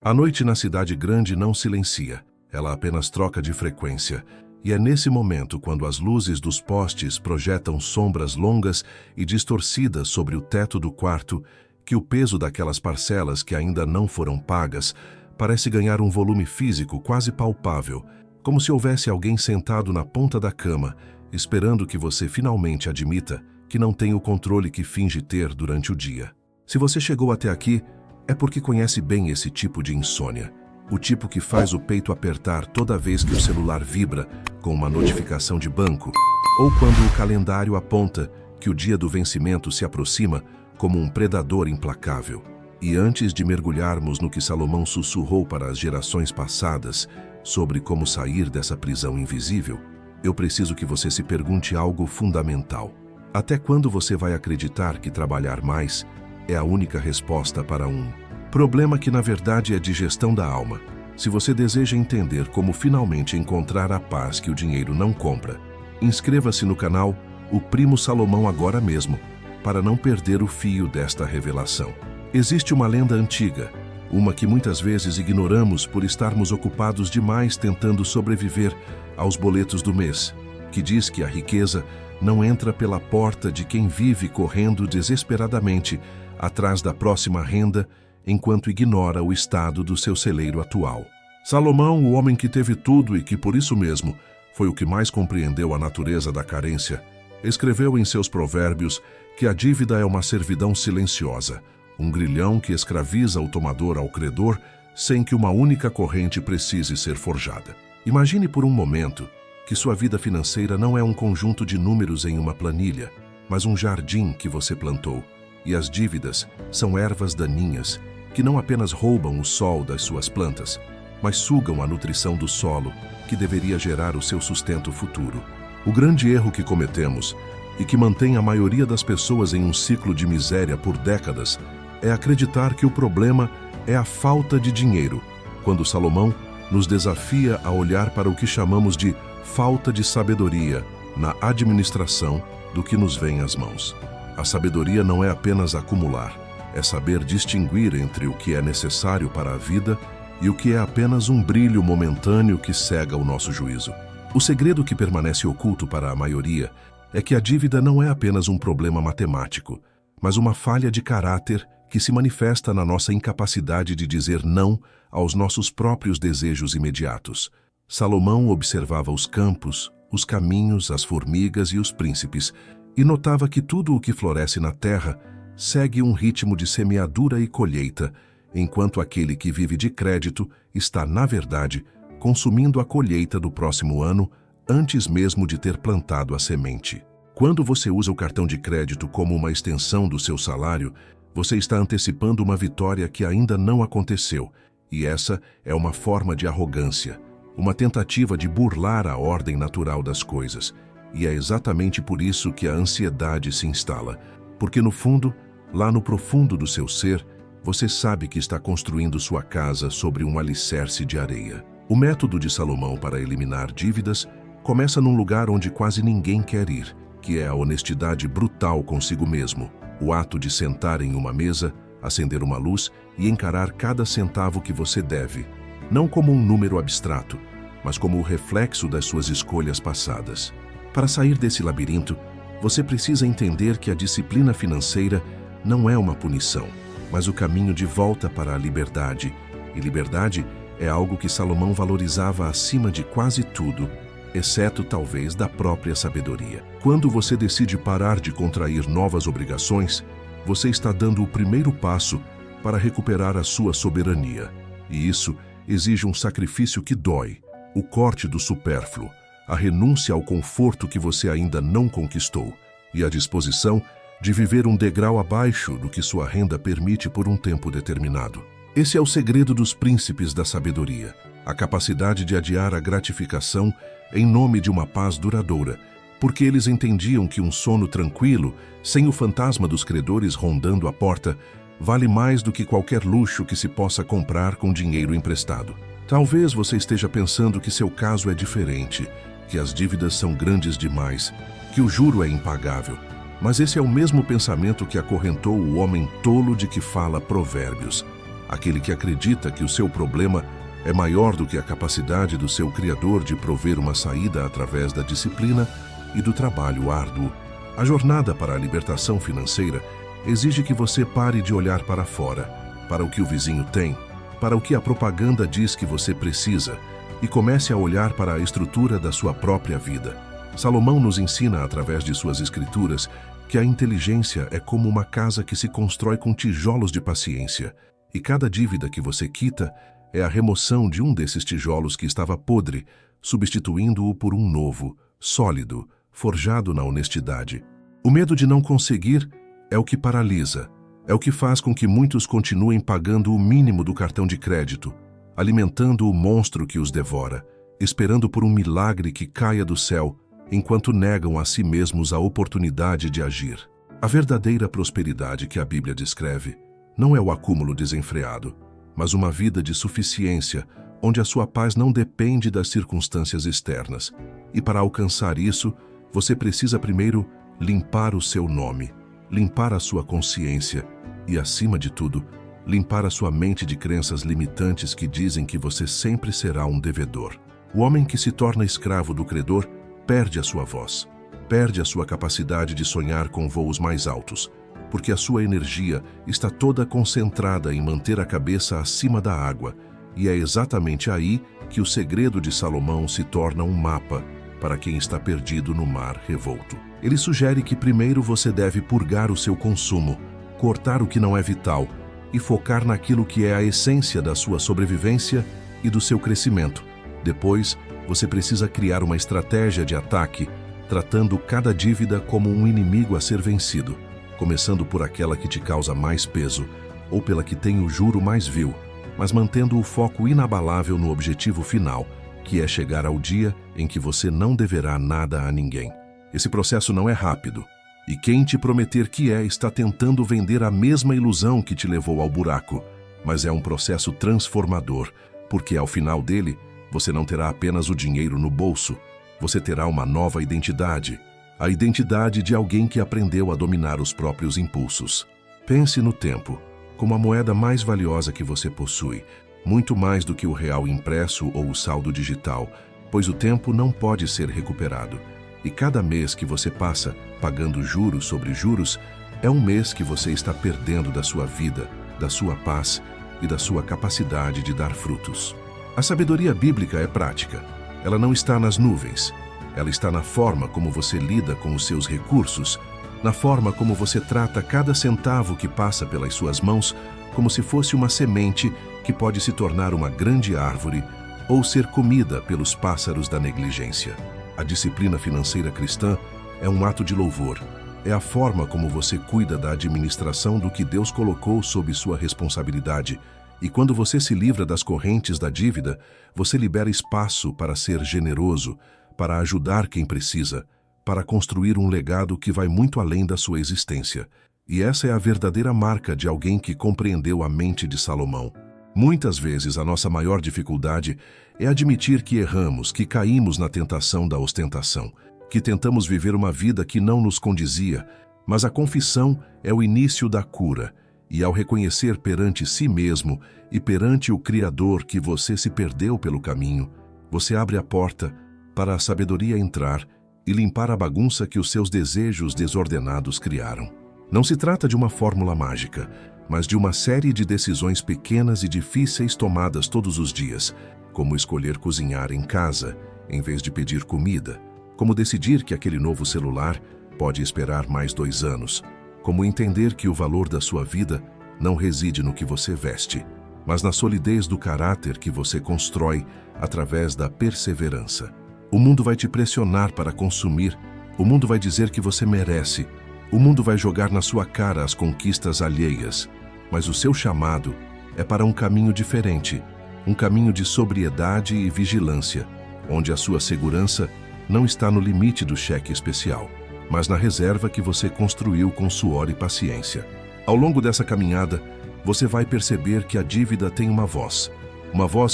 A noite na cidade grande não silencia, ela apenas troca de frequência. E é nesse momento, quando as luzes dos postes projetam sombras longas e distorcidas sobre o teto do quarto, que o peso daquelas parcelas que ainda não foram pagas parece ganhar um volume físico quase palpável, como se houvesse alguém sentado na ponta da cama, esperando que você finalmente admita que não tem o controle que finge ter durante o dia. Se você chegou até aqui, é porque conhece bem esse tipo de insônia. O tipo que faz o peito apertar toda vez que o celular vibra com uma notificação de banco, ou quando o calendário aponta que o dia do vencimento se aproxima como um predador implacável. E antes de mergulharmos no que Salomão sussurrou para as gerações passadas sobre como sair dessa prisão invisível, eu preciso que você se pergunte algo fundamental. Até quando você vai acreditar que trabalhar mais é a única resposta para um problema que na verdade é de gestão da alma? Se você deseja entender como finalmente encontrar a paz que o dinheiro não compra, inscreva-se no canal O Primo Salomão agora mesmo, para não perder o fio desta revelação. Existe uma lenda antiga, uma que muitas vezes ignoramos por estarmos ocupados demais tentando sobreviver aos boletos do mês, que diz que a riqueza não entra pela porta de quem vive correndo desesperadamente atrás da próxima renda enquanto ignora o estado do seu celeiro atual. Salomão, o homem que teve tudo e que por isso mesmo foi o que mais compreendeu a natureza da carência, escreveu em seus provérbios que a dívida é uma servidão silenciosa, um grilhão que escraviza o tomador ao credor sem que uma única corrente precise ser forjada. Imagine por um momento que sua vida financeira não é um conjunto de números em uma planilha, mas um jardim que você plantou, e as dívidas são ervas daninhas que não apenas roubam o sol das suas plantas, mas sugam a nutrição do solo que deveria gerar o seu sustento futuro. O grande erro que cometemos e que mantém a maioria das pessoas em um ciclo de miséria por décadas é acreditar que o problema é a falta de dinheiro, quando Salomão nos desafia a olhar para o que chamamos de falta de sabedoria na administração do que nos vem às mãos. A sabedoria não é apenas acumular, é saber distinguir entre o que é necessário para a vida e o que é apenas um brilho momentâneo que cega o nosso juízo. O segredo que permanece oculto para a maioria é que a dívida não é apenas um problema matemático, mas uma falha de caráter que se manifesta na nossa incapacidade de dizer não aos nossos próprios desejos imediatos. Salomão observava os campos, os caminhos, as formigas e os príncipes, e notava que tudo o que floresce na terra segue um ritmo de semeadura e colheita, enquanto aquele que vive de crédito está, na verdade, consumindo a colheita do próximo ano antes mesmo de ter plantado a semente. Quando você usa o cartão de crédito como uma extensão do seu salário, você está antecipando uma vitória que ainda não aconteceu, e essa é uma forma de arrogância, uma tentativa de burlar a ordem natural das coisas. E é exatamente por isso que a ansiedade se instala, porque no fundo, lá no profundo do seu ser, você sabe que está construindo sua casa sobre um alicerce de areia. O método de Salomão para eliminar dívidas começa num lugar onde quase ninguém quer ir, que é a honestidade brutal consigo mesmo, o ato de sentar em uma mesa, acender uma luz e encarar cada centavo que você deve, não como um número abstrato, mas como o reflexo das suas escolhas passadas. Para sair desse labirinto, você precisa entender que a disciplina financeira não é uma punição, mas o caminho de volta para a liberdade. E liberdade é algo que Salomão valorizava acima de quase tudo, exceto talvez da própria sabedoria. Quando você decide parar de contrair novas obrigações, você está dando o primeiro passo para recuperar a sua soberania. E isso exige um sacrifício que dói, o corte do supérfluo, a renúncia ao conforto que você ainda não conquistou e a disposição de viver um degrau abaixo do que sua renda permite por um tempo determinado. Esse é o segredo dos príncipes da sabedoria, a capacidade de adiar a gratificação em nome de uma paz duradoura, porque eles entendiam que um sono tranquilo, sem o fantasma dos credores rondando a porta, vale mais do que qualquer luxo que se possa comprar com dinheiro emprestado. Talvez você esteja pensando que seu caso é diferente, que as dívidas são grandes demais, que o juro é impagável. Mas esse é o mesmo pensamento que acorrentou o homem tolo de que fala Provérbios. aquele que acredita que o seu problema é maior do que a capacidade do seu Criador de prover uma saída através da disciplina e do trabalho árduo. A jornada para a libertação financeira exige que você pare de olhar para fora, para o que o vizinho tem, para o que a propaganda diz que você precisa, e comece a olhar para a estrutura da sua própria vida. Salomão nos ensina, através de suas escrituras, que a inteligência é como uma casa que se constrói com tijolos de paciência, e cada dívida que você quita é a remoção de um desses tijolos que estava podre, substituindo-o por um novo, sólido, forjado na honestidade. O medo de não conseguir é o que paralisa, é o que faz com que muitos continuem pagando o mínimo do cartão de crédito, alimentando o monstro que os devora, esperando por um milagre que caia do céu, enquanto negam a si mesmos a oportunidade de agir. A verdadeira prosperidade que a Bíblia descreve não é o acúmulo desenfreado, mas uma vida de suficiência, onde a sua paz não depende das circunstâncias externas. E para alcançar isso, você precisa primeiro limpar o seu nome, limpar a sua consciência e, acima de tudo, limpar a sua mente de crenças limitantes que dizem que você sempre será um devedor. O homem que se torna escravo do credor perde a sua voz, perde a sua capacidade de sonhar com voos mais altos, porque a sua energia está toda concentrada em manter a cabeça acima da água, e é exatamente aí que o segredo de Salomão se torna um mapa para quem está perdido no mar revolto. Ele sugere que primeiro você deve purgar o seu consumo, cortar o que não é vital e focar naquilo que é a essência da sua sobrevivência e do seu crescimento. Depois, você precisa criar uma estratégia de ataque, tratando cada dívida como um inimigo a ser vencido, começando por aquela que te causa mais peso ou pela que tem o juro mais vil, mas mantendo o foco inabalável no objetivo final, que é chegar ao dia em que você não deverá nada a ninguém. Esse processo não é rápido, e quem te prometer que está tentando vender a mesma ilusão que te levou ao buraco, mas é um processo transformador, porque ao final dele, você não terá apenas o dinheiro no bolso, você terá uma nova identidade, a identidade de alguém que aprendeu a dominar os próprios impulsos. Pense no tempo como a moeda mais valiosa que você possui, muito mais do que o real impresso ou o saldo digital, pois o tempo não pode ser recuperado. E cada mês que você passa pagando juros sobre juros é um mês que você está perdendo da sua vida, da sua paz e da sua capacidade de dar frutos. A sabedoria bíblica é prática. Ela não está nas nuvens. Ela está na forma como você lida com os seus recursos, na forma como você trata cada centavo que passa pelas suas mãos, como se fosse uma semente que pode se tornar uma grande árvore ou ser comida pelos pássaros da negligência. A disciplina financeira cristã é um ato de louvor. É a forma como você cuida da administração do que Deus colocou sob sua responsabilidade. E quando você se livra das correntes da dívida, você libera espaço para ser generoso, para ajudar quem precisa, para construir um legado que vai muito além da sua existência. E essa é a verdadeira marca de alguém que compreendeu a mente de Salomão. Muitas vezes a nossa maior dificuldade é admitir que erramos, que caímos na tentação da ostentação, que tentamos viver uma vida que não nos condizia, mas a confissão é o início da cura, e ao reconhecer perante si mesmo e perante o Criador que você se perdeu pelo caminho, você abre a porta para a sabedoria entrar e limpar a bagunça que os seus desejos desordenados criaram. Não se trata de uma fórmula mágica, mas de uma série de decisões pequenas e difíceis tomadas todos os dias, como escolher cozinhar em casa, em vez de pedir comida, como decidir que aquele novo celular pode esperar mais 2 anos, como entender que o valor da sua vida não reside no que você veste, mas na solidez do caráter que você constrói através da perseverança. O mundo vai te pressionar para consumir, o mundo vai dizer que você merece, o mundo vai jogar na sua cara as conquistas alheias, mas o seu chamado é para um caminho diferente, um caminho de sobriedade e vigilância, onde a sua segurança não está no limite do cheque especial, mas na reserva que você construiu com suor e paciência. Ao longo dessa caminhada, você vai perceber que a dívida tem uma voz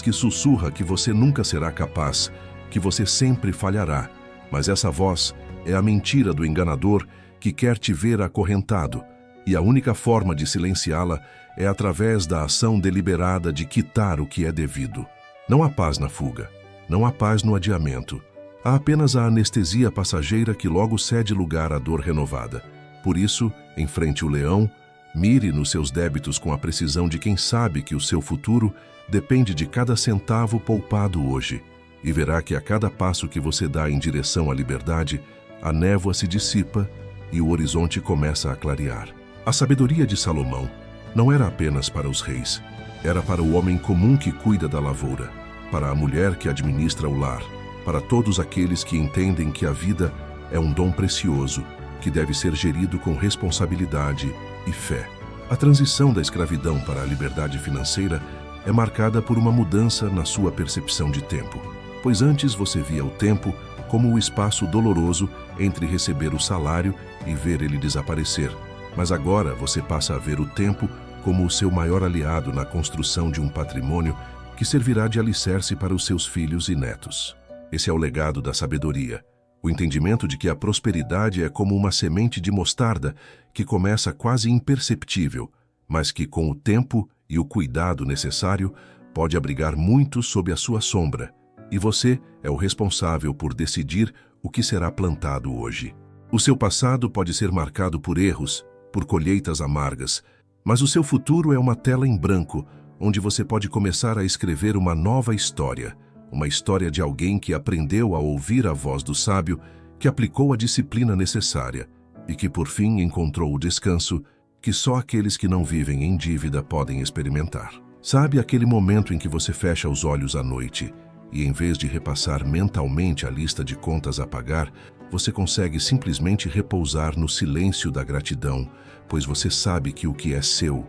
que sussurra que você nunca será capaz, que você sempre falhará, mas essa voz é a mentira do enganador que quer te ver acorrentado, E a única forma de silenciá-la é através da ação deliberada de quitar o que é devido. Não há paz na fuga, não há paz no adiamento. Há apenas a anestesia passageira que logo cede lugar à dor renovada. Por isso, enfrente o leão, mire nos seus débitos com a precisão de quem sabe que o seu futuro depende de cada centavo poupado hoje, e verá que a cada passo que você dá em direção à liberdade, a névoa se dissipa e o horizonte começa a clarear. A sabedoria de Salomão não era apenas para os reis, era para o homem comum que cuida da lavoura, para a mulher que administra o lar, para todos aqueles que entendem que a vida é um dom precioso que deve ser gerido com responsabilidade e fé. A transição da escravidão para a liberdade financeira é marcada por uma mudança na sua percepção de tempo, pois antes você via o tempo como o espaço doloroso entre receber o salário e ver ele desaparecer, mas agora você passa a ver o tempo como o seu maior aliado na construção de um patrimônio que servirá de alicerce para os seus filhos e netos. Esse é o legado da sabedoria, o entendimento de que a prosperidade é como uma semente de mostarda que começa quase imperceptível, mas que com o tempo e o cuidado necessário pode abrigar muito sob a sua sombra, e você é o responsável por decidir o que será plantado hoje. O seu passado pode ser marcado por erros, por colheitas amargas, mas o seu futuro é uma tela em branco, onde você pode começar a escrever uma nova história, uma história de alguém que aprendeu a ouvir a voz do sábio, que aplicou a disciplina necessária e que por fim encontrou o descanso que só aqueles que não vivem em dívida podem experimentar. Sabe aquele momento em que você fecha os olhos à noite e, em vez de repassar mentalmente a lista de contas a pagar, você consegue simplesmente repousar no silêncio da gratidão, pois você sabe que o que é seu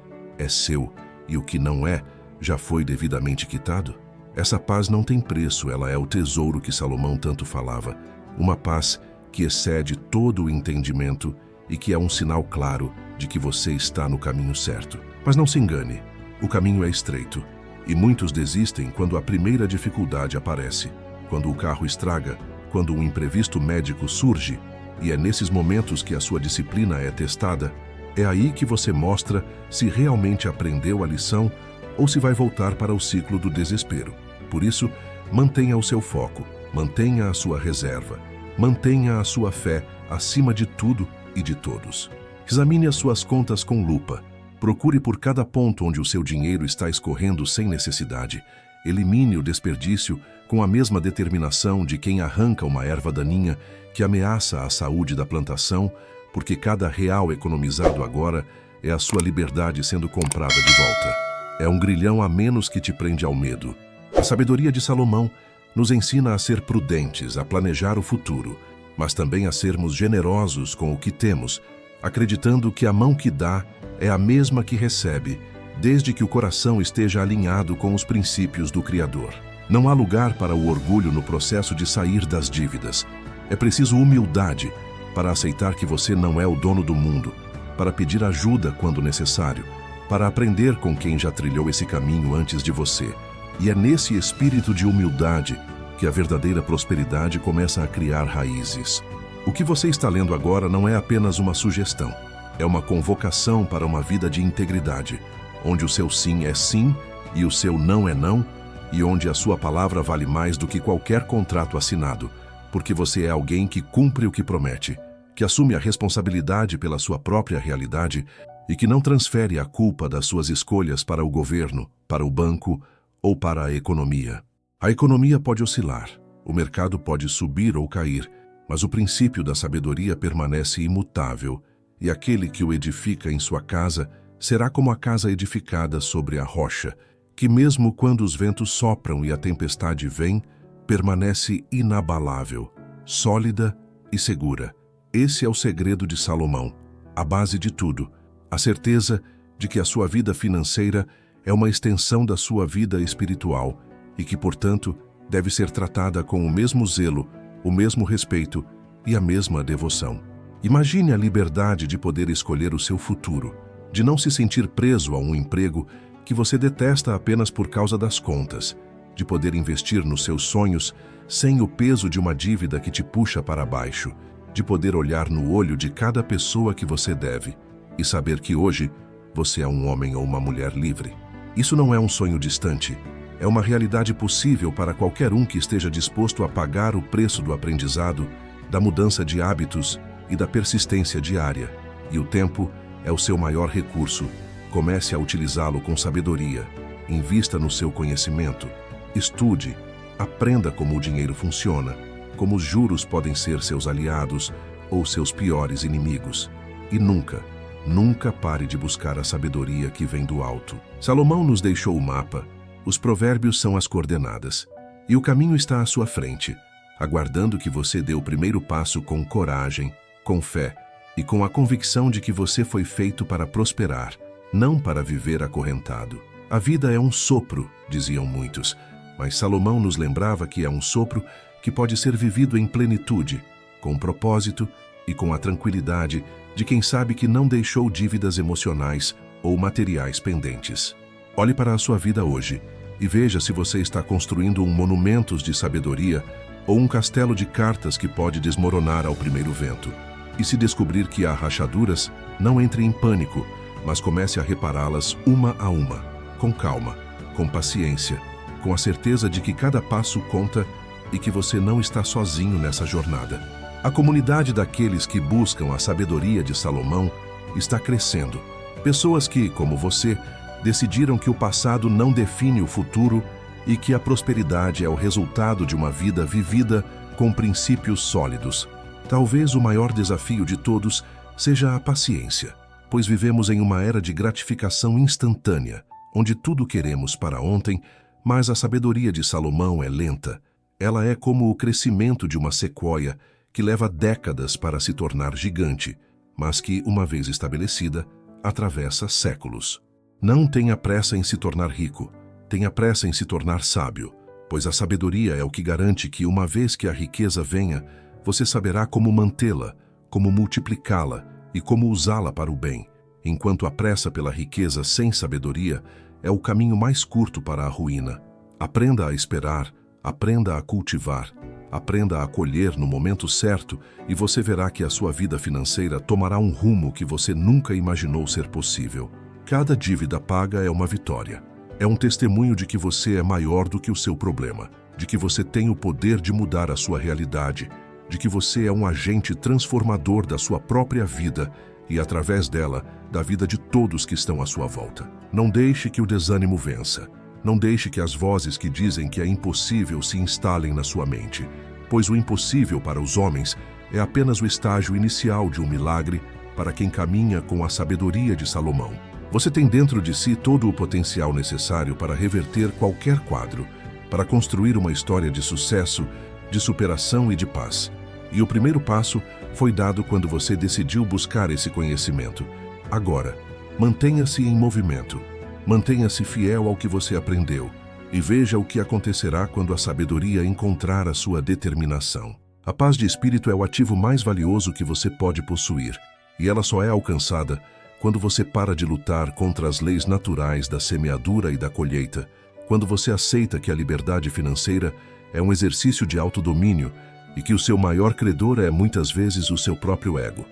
e o que não é já foi devidamente quitado? Essa paz não tem preço, ela é o tesouro que Salomão tanto falava. Uma paz que excede todo o entendimento e que é um sinal claro de que você está no caminho certo. Mas não se engane, o caminho é estreito e muitos desistem quando a primeira dificuldade aparece, quando o carro estraga, quando um imprevisto médico surge, e é nesses momentos que a sua disciplina é testada. É aí que você mostra se realmente aprendeu a lição ou se vai voltar para o ciclo do desespero. Por isso, mantenha o seu foco, mantenha a sua reserva, mantenha a sua fé acima de tudo e de todos. Examine as suas contas com lupa. Procure por cada ponto onde o seu dinheiro está escorrendo sem necessidade. Elimine o desperdício com a mesma determinação de quem arranca uma erva daninha que ameaça a saúde da plantação, porque cada real economizado agora é a sua liberdade sendo comprada de volta. É um grilhão a menos que te prende ao medo. A sabedoria de Salomão nos ensina a ser prudentes, a planejar o futuro, mas também a sermos generosos com o que temos, acreditando que a mão que dá é a mesma que recebe, desde que o coração esteja alinhado com os princípios do Criador. Não há lugar para o orgulho no processo de sair das dívidas. É preciso humildade para aceitar que você não é o dono do mundo, para pedir ajuda quando necessário, para aprender com quem já trilhou esse caminho antes de você. E é nesse espírito de humildade que a verdadeira prosperidade começa a criar raízes. O que você está lendo agora não é apenas uma sugestão, é uma convocação para uma vida de integridade, onde o seu sim é sim e o seu não é não, e onde a sua palavra vale mais do que qualquer contrato assinado, porque você é alguém que cumpre o que promete, que assume a responsabilidade pela sua própria realidade e que não transfere a culpa das suas escolhas para o governo, para o banco ou para a economia. A economia pode oscilar, o mercado pode subir ou cair, mas o princípio da sabedoria permanece imutável, e aquele que o edifica em sua casa será como a casa edificada sobre a rocha, que mesmo quando os ventos sopram e a tempestade vem, permanece inabalável, sólida e segura. Esse é o segredo de Salomão, a base de tudo, a certeza de que a sua vida financeira é uma extensão da sua vida espiritual e que, portanto, deve ser tratada com o mesmo zelo, o mesmo respeito e a mesma devoção. Imagine a liberdade de poder escolher o seu futuro, de não se sentir preso a um emprego que você detesta apenas por causa das contas, de poder investir nos seus sonhos sem o peso de uma dívida que te puxa para baixo, de poder olhar no olho de cada pessoa que você deve e saber que hoje você é um homem ou uma mulher livre. Isso não é um sonho distante, é uma realidade possível para qualquer um que esteja disposto a pagar o preço do aprendizado, da mudança de hábitos e da persistência diária. E o tempo é o seu maior recurso. Comece a utilizá-lo com sabedoria. Invista no seu conhecimento. Estude. Aprenda como o dinheiro funciona, como os juros podem ser seus aliados ou seus piores inimigos. E nunca pare de buscar a sabedoria que vem do alto. Salomão nos deixou o mapa. Os provérbios são as coordenadas. E o caminho está à sua frente, aguardando que você dê o primeiro passo com coragem, com fé e com a convicção de que você foi feito para prosperar, não para viver acorrentado. A vida é um sopro, diziam muitos, mas Salomão nos lembrava que é um sopro que pode ser vivido em plenitude, com propósito e com a tranquilidade de quem sabe que não deixou dívidas emocionais ou materiais pendentes. Olhe para a sua vida hoje e veja se você está construindo um monumento de sabedoria ou um castelo de cartas que pode desmoronar ao primeiro vento. E se descobrir que há rachaduras, não entre em pânico, mas comece a repará-las uma a uma, com calma, com paciência, com a certeza de que cada passo conta e que você não está sozinho nessa jornada. A comunidade daqueles que buscam a sabedoria de Salomão está crescendo. Pessoas que, como você, decidiram que o passado não define o futuro e que a prosperidade é o resultado de uma vida vivida com princípios sólidos. Talvez o maior desafio de todos seja a paciência, pois vivemos em uma era de gratificação instantânea, onde tudo queremos para ontem, mas a sabedoria de Salomão é lenta. Ela é como o crescimento de uma sequoia que leva décadas para se tornar gigante, mas que, uma vez estabelecida, atravessa séculos. Não tenha pressa em se tornar rico, tenha pressa em se tornar sábio, pois a sabedoria é o que garante que, uma vez que a riqueza venha, você saberá como mantê-la, como multiplicá-la e como usá-la para o bem, enquanto a pressa pela riqueza sem sabedoria é o caminho mais curto para a ruína. Aprenda a esperar, aprenda a cultivar, aprenda a colher no momento certo e você verá que a sua vida financeira tomará um rumo que você nunca imaginou ser possível. Cada dívida paga é uma vitória. É um testemunho de que você é maior do que o seu problema, de que você tem o poder de mudar a sua realidade, de que você é um agente transformador da sua própria vida e, através dela, da vida de todos que estão à sua volta. Não deixe que o desânimo vença. Não deixe que as vozes que dizem que é impossível se instalem na sua mente, pois o impossível para os homens é apenas o estágio inicial de um milagre para quem caminha com a sabedoria de Salomão. Você tem dentro de si todo o potencial necessário para reverter qualquer quadro, para construir uma história de sucesso, de superação e de paz. E o primeiro passo foi dado quando você decidiu buscar esse conhecimento. Agora, mantenha-se em movimento. Mantenha-se fiel ao que você aprendeu e veja o que acontecerá quando a sabedoria encontrar a sua determinação. A paz de espírito é o ativo mais valioso que você pode possuir, e ela só é alcançada quando você para de lutar contra as leis naturais da semeadura e da colheita, quando você aceita que a liberdade financeira é um exercício de autodomínio e que o seu maior credor é muitas vezes o seu próprio ego.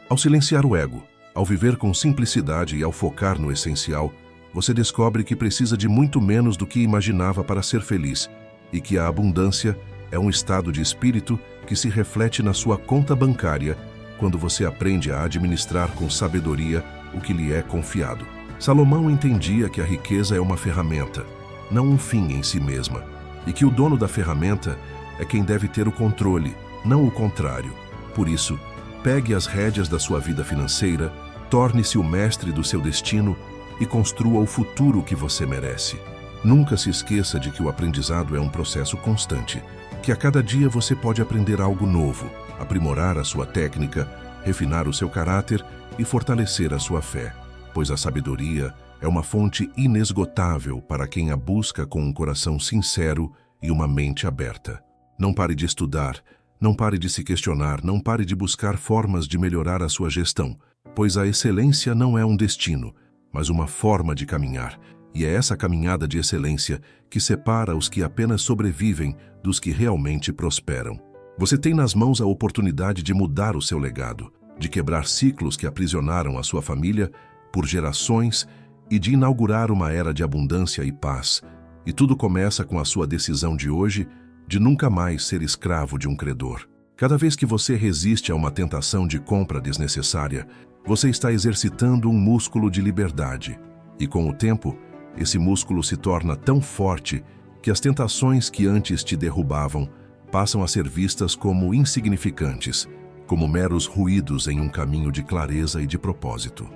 Ao silenciar o ego, ao viver com simplicidade e ao focar no essencial, você descobre que precisa de muito menos do que imaginava para ser feliz e que a abundância é um estado de espírito que se reflete na sua conta bancária quando você aprende a administrar com sabedoria o que lhe é confiado. Salomão entendia que a riqueza é uma ferramenta, não um fim em si mesma, e que o dono da ferramenta é quem deve ter o controle, não o contrário. Por isso, pegue as rédeas da sua vida financeira, torne-se o mestre do seu destino e construa o futuro que você merece. Nunca se esqueça de que o aprendizado é um processo constante, que a cada dia você pode aprender algo novo, aprimorar a sua técnica, refinar o seu caráter e fortalecer a sua fé, pois a sabedoria é uma fonte inesgotável para quem a busca com um coração sincero e uma mente aberta. Não pare de estudar, não pare de se questionar, não pare de buscar formas de melhorar a sua gestão, pois a excelência não é um destino, mas uma forma de caminhar, e é essa caminhada de excelência que separa os que apenas sobrevivem dos que realmente prosperam. Você tem nas mãos a oportunidade de mudar o seu legado, de quebrar ciclos que aprisionaram a sua família por gerações e de inaugurar uma era de abundância e paz. E tudo começa com a sua decisão de hoje de nunca mais ser escravo de um credor. Cada vez que você resiste a uma tentação de compra desnecessária, você está exercitando um músculo de liberdade. E com o tempo, esse músculo se torna tão forte que as tentações que antes te derrubavam passam a ser vistas como insignificantes, como meros ruídos em um caminho de clareza e de propósito.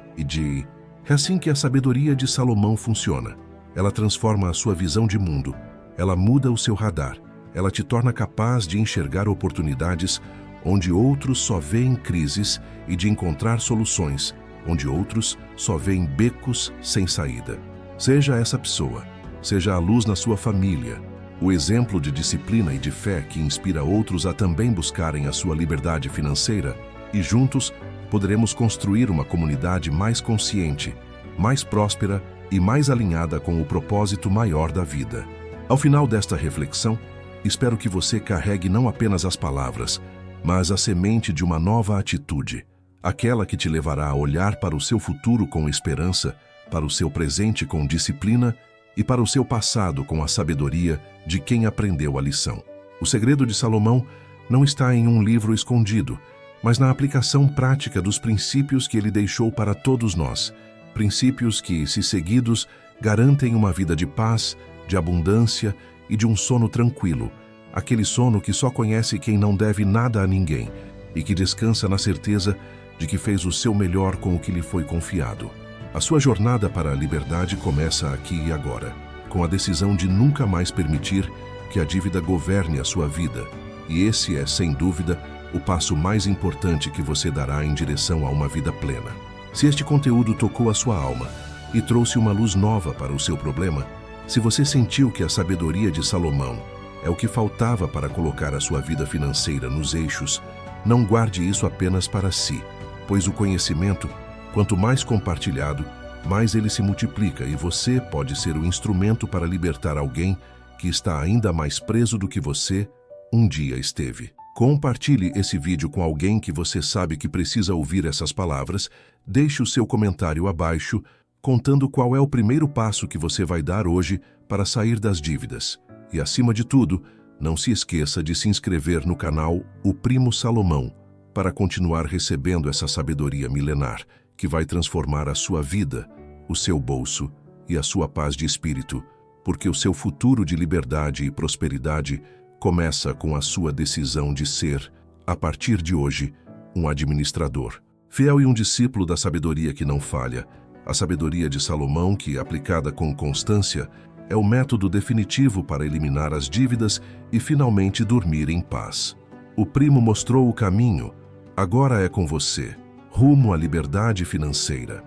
É assim que a sabedoria de Salomão funciona. Ela transforma a sua visão de mundo, ela muda o seu radar, ela te torna capaz de enxergar oportunidades onde outros só veem crises e de encontrar soluções onde outros só veem becos sem saída. Seja essa pessoa, seja a luz na sua família, o exemplo de disciplina e de fé que inspira outros a também buscarem a sua liberdade financeira, e juntos poderemos construir uma comunidade mais consciente, mais próspera e mais alinhada com o propósito maior da vida. Ao final desta reflexão, espero que você carregue não apenas as palavras, mas a semente de uma nova atitude, aquela que te levará a olhar para o seu futuro com esperança, para o seu presente com disciplina e para o seu passado com a sabedoria de quem aprendeu a lição. O segredo de Salomão não está em um livro escondido, mas na aplicação prática dos princípios que ele deixou para todos nós, princípios que, se seguidos, garantem uma vida de paz, de abundância e de um sono tranquilo, aquele sono que só conhece quem não deve nada a ninguém e que descansa na certeza de que fez o seu melhor com o que lhe foi confiado. A sua jornada para a liberdade começa aqui e agora, com a decisão de nunca mais permitir que a dívida governe a sua vida. E esse é, sem dúvida, o passo mais importante que você dará em direção a uma vida plena. Se este conteúdo tocou a sua alma e trouxe uma luz nova para o seu problema, se você sentiu que a sabedoria de Salomão é o que faltava para colocar a sua vida financeira nos eixos, não guarde isso apenas para si, pois o conhecimento, quanto mais compartilhado, mais ele se multiplica e você pode ser o instrumento para libertar alguém que está ainda mais preso do que você um dia esteve. Compartilhe esse vídeo com alguém que você sabe que precisa ouvir essas palavras, deixe o seu comentário abaixo, contando qual é o primeiro passo que você vai dar hoje para sair das dívidas. E, acima de tudo, não se esqueça de se inscrever no canal O Primo Salomão para continuar recebendo essa sabedoria milenar que vai transformar a sua vida, o seu bolso e a sua paz de espírito, porque o seu futuro de liberdade e prosperidade começa com a sua decisão de ser, a partir de hoje, um administrador, fiel e um discípulo da sabedoria que não falha, a sabedoria de Salomão que, aplicada com constância, é o método definitivo para eliminar as dívidas e finalmente dormir em paz. O primo mostrou o caminho, agora é com você, rumo à liberdade financeira.